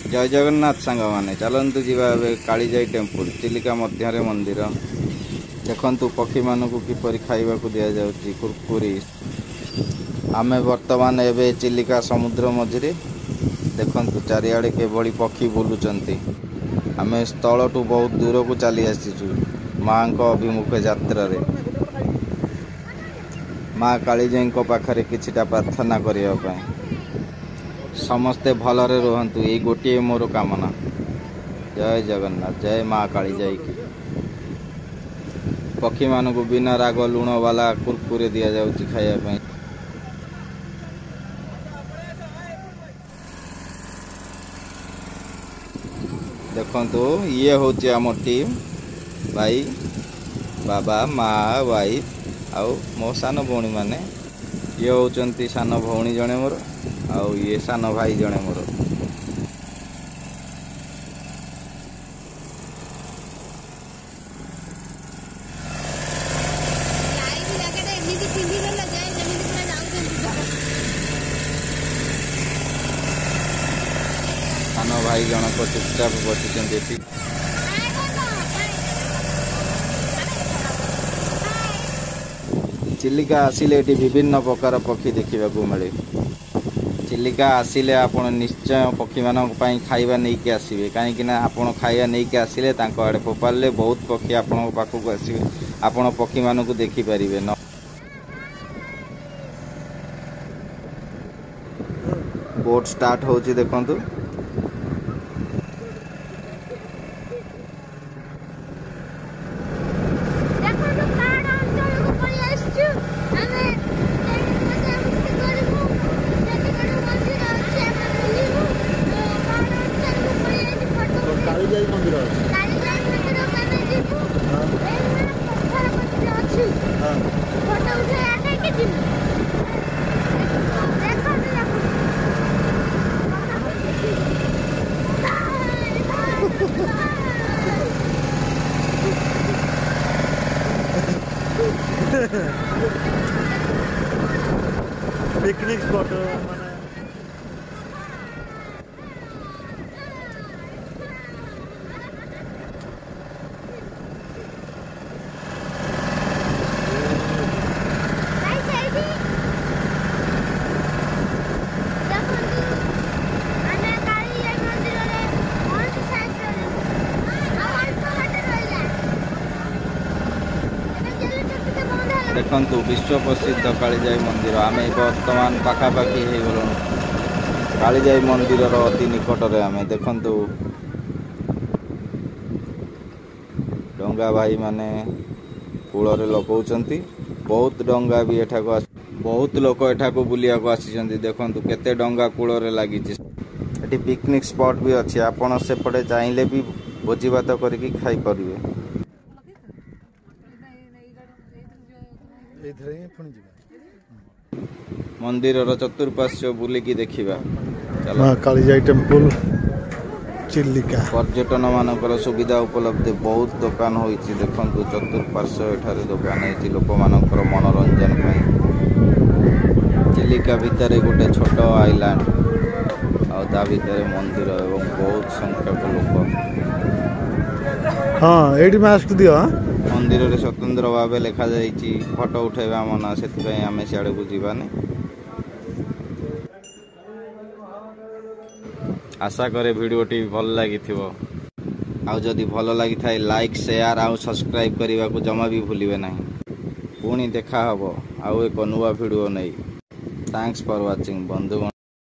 जय जगन्नाथ सांग माने चलतु जीवा कालीजाई टेम्पल चिलिका मध्य मंदिर देखंतु पक्षी मानक किपरि खाइबाकू दिया जाउची कुरकुरी। आमे वर्तमान एबे चिलिका समुद्र मझिरे देखंतु चारिआडे केभली पक्षी बुलुचंती। आमे स्थल टू बहुत दूर को चली आसीचु माँ को अभिमुखे यात्रा रे। माँ कालीजाई पाखरे किछिटा प्रार्थना करिया पय समस्ते भलरे रुहंतु एई गोटे मोर कामना। जय जगन्नाथ जय माँ कालीजाई की। पक्षी मानक बिना राग लुण वाला कुरकुरे दिया जाउची खाया पय। देखंतु ये होची आम टीम भाई बाबा माँ वाइफ आउ मो सान भौणी माने। ये होचंती सान भौणी जणे मोर आउ ये सान भाई जणे मोर। सान भाई जनक चुपचाप बसी। चिलिका आसिले विभिन्न प्रकार पक्षी देखा मिले। चिलिका आसिले आपण निश्चय पक्षी मान खाइबा नहीं कि आसबे कहीं आपड़ खाइबा नहीं कि आसिले आड़े फोपाले बहुत पक्षी आपण पाखक आसबे आपण पक्षी मान देखिपारे न। बोट स्टार्ट होची देखंतु। पिकनिक स्पॉट माने देखंतु विश्व प्रसिद्ध कालीजाई मंदिर। आम वर्तमान पाखापाखि हो गलु कालीजाई मंदिर अति निकटरे। आम देखंतु डंगा भाई माने कूल लगौंती। बहुत डंगा भी एठा को बहुत लोक एठा को बुलिया को आसी। देखंतु केते डंगा कूल लगी। एटी पिकनिक स्पॉट भी अच्छी आपण सेपटे चाहिले भी भोजी भात करके खाई परिवे। मंदिर चतुर्पार्श्व बुलिकी देखिबा। माँ कालीजाई टेम्पल चिलिका। पर्यटन मानकर सुविधा उपलब्ध बहुत दुकान होइछि। देखंतु चतुर्पार्श्व एठारे दुकान है लोक मानकर मनोरंजन पई। चिलिका भितर गोटे छोट आइलैंड आ ता भितर मंदिर एवं बहुत संख्यक लोक। हाँ एडी मास्क दियो। मंदिर रे स्वतंत्र भाव लिखा जाइछि फोटो उठेबा मना से आम सियाड़े को जीवानी। आशा करे वीडियोटी भल लगी आउ जदि भल लगी थाए लाइक शेयर आउ सब्सक्राइब करने को जमा भी भूलिए ना। पुणी देखा हबो आउ एक नुआ वीडियो नहीं। थैंक्स फॉर वाचिंग बंधुगण।